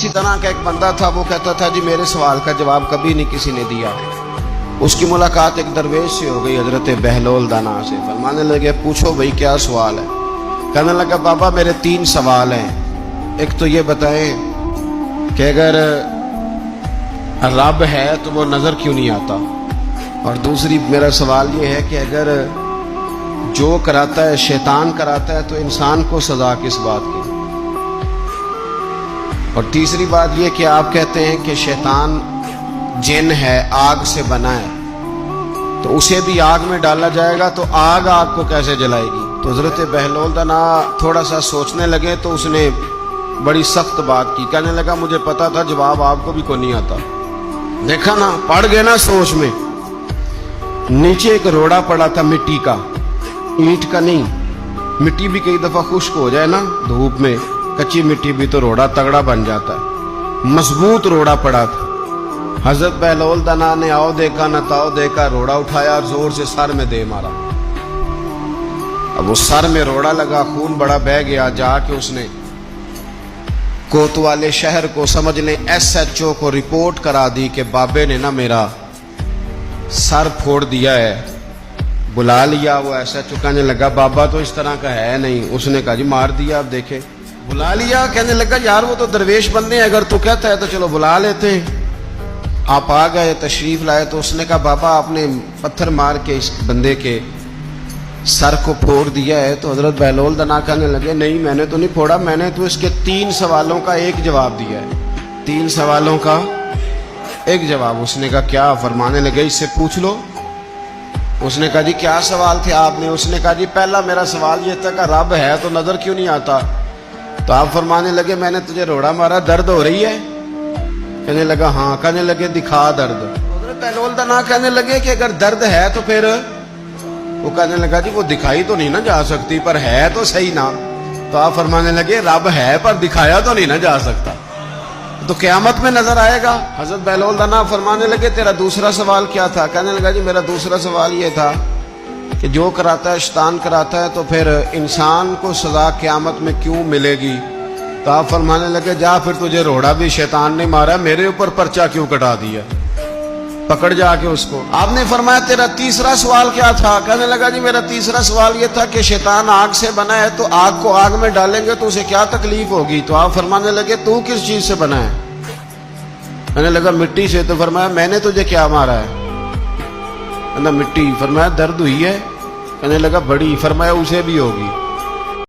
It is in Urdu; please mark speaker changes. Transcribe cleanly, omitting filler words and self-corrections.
Speaker 1: اسی طرح کا ایک بندہ تھا، وہ کہتا تھا جی میرے سوال کا جواب کبھی نہیں کسی نے دیا۔ اس کی ملاقات ایک درویش سے ہو گئی، حضرت بہلول دانا سے۔ فرمانے لگے پوچھو بھائی کیا سوال ہے؟ کہنے لگا بابا میرے 3 سوال ہیں۔ ایک تو یہ بتائیں کہ اگر رب ہے تو وہ نظر کیوں نہیں آتا، اور دوسری میرا سوال یہ ہے کہ اگر جو کراتا ہے شیطان کراتا ہے تو انسان کو سزا کس بات کی، اور تیسری بات یہ کہ آپ کہتے ہیں کہ شیطان جن ہے، آگ سے بنا ہے، تو اسے بھی آگ میں ڈالا جائے گا تو آگ کو کیسے جلائے گی؟ تو حضرت بہلول دانا تھوڑا سا سوچنے لگے تو اس نے بڑی سخت بات کی، کہنے لگا مجھے پتا تھا جواب آپ کو بھی کوئی نہیں آتا۔ دیکھا نا، پڑ گئے نا سوچ میں۔ نیچے ایک روڑا پڑا تھا مٹی کا، اینٹ کا نہیں۔ مٹی بھی کئی دفعہ خشک ہو جائے نا دھوپ میں، کچی مٹی بھی تو روڑا تگڑا بن جاتا ہے۔ مضبوط روڑا پڑا تھا۔ حضرت بہلول دانا نے آؤ دیکھا نہ تاؤ دیکھا، روڑا اٹھایا اور زور سے سر میں دے مارا۔ اب وہ سر میں روڑا لگا، خون بڑا بہہ گیا۔ جا کے اس نے کوتوالے شہر کو، سمجھ لیں SHO کو رپورٹ کرا دی کہ بابے نے نا میرا سر پھوڑ دیا ہے۔ بلا لیا وہ SHO، کہنے لگا بابا تو اس طرح کا ہے نہیں۔ اس نے کہا جی مار دیا، اب دیکھے۔ بلا لیا، کہنے لگا یار وہ تو درویش بندے ہیں، اگر تو کہتا ہے تو چلو بلا لیتے ہیں۔ آپ آ گئے، تشریف لائے، تو اس نے کہا بابا آپ نے پتھر مار کے اس بندے کے سر کو پھوڑ دیا ہے۔ تو حضرت بہلول دانا کہنے لگے نہیں میں نے تو نہیں پھوڑا، میں نے تو اس کے 3 سوالوں کا ایک جواب دیا ہے۔ 3 سوالوں کا ایک جواب۔ اس نے کہا کیا؟ فرمانے لگے اس سے پوچھ لو۔ اس نے کہا جی کیا سوال تھے آپ نے؟ اس نے کہا جی پہلا میرا سوال یہ تھا کہ رب ہے تو نظر کیوں نہیں آتا؟ تو آپ فرمانے لگے میں نے تجھے روڑا مارا، درد ہو رہی ہے؟ کہنے لگا ہاں۔ کہنے لگے دکھا درد۔ حضرت بہلول دانا کہنے لگے کہ اگر درد ہے تو پھر، وہ کہنے لگا جی وہ دکھائی تو نہیں نہ جا سکتی، پر ہے تو صحیح نا۔ تو آپ فرمانے لگے رب ہے پر دکھایا تو نہیں نہ جا سکتا، تو قیامت میں نظر آئے گا۔ حضرت بہلول دانا فرمانے لگے تیرا دوسرا سوال کیا تھا؟ کہنے لگا جی میرا دوسرا سوال یہ تھا کہ جو کراتا ہے شیطان کراتا ہے تو پھر انسان کو سزا قیامت میں کیوں ملے گی؟ تو آپ فرمانے لگے جا پھر تجھے روڑا بھی شیطان نے مارا، میرے اوپر پرچہ کیوں کٹا دیا؟ پکڑ جا کے اس کو۔ آپ نے فرمایا تیرا تیسرا سوال کیا تھا؟ کہنے لگا جی میرا تیسرا سوال یہ تھا کہ شیطان آگ سے بنا ہے، تو آگ کو آگ میں ڈالیں گے تو اسے کیا تکلیف ہوگی؟ تو آپ فرمانے لگے تو کس چیز سے بنا ہے؟ کہنے لگا مٹی سے۔ تو فرمایا میں نے تجھے کیا مارا ہے؟ کہنا مٹی۔ فرمایا درد ہوئی ہے؟ کہنے لگا بڑی۔ فرمایا اسے بھی ہوگی۔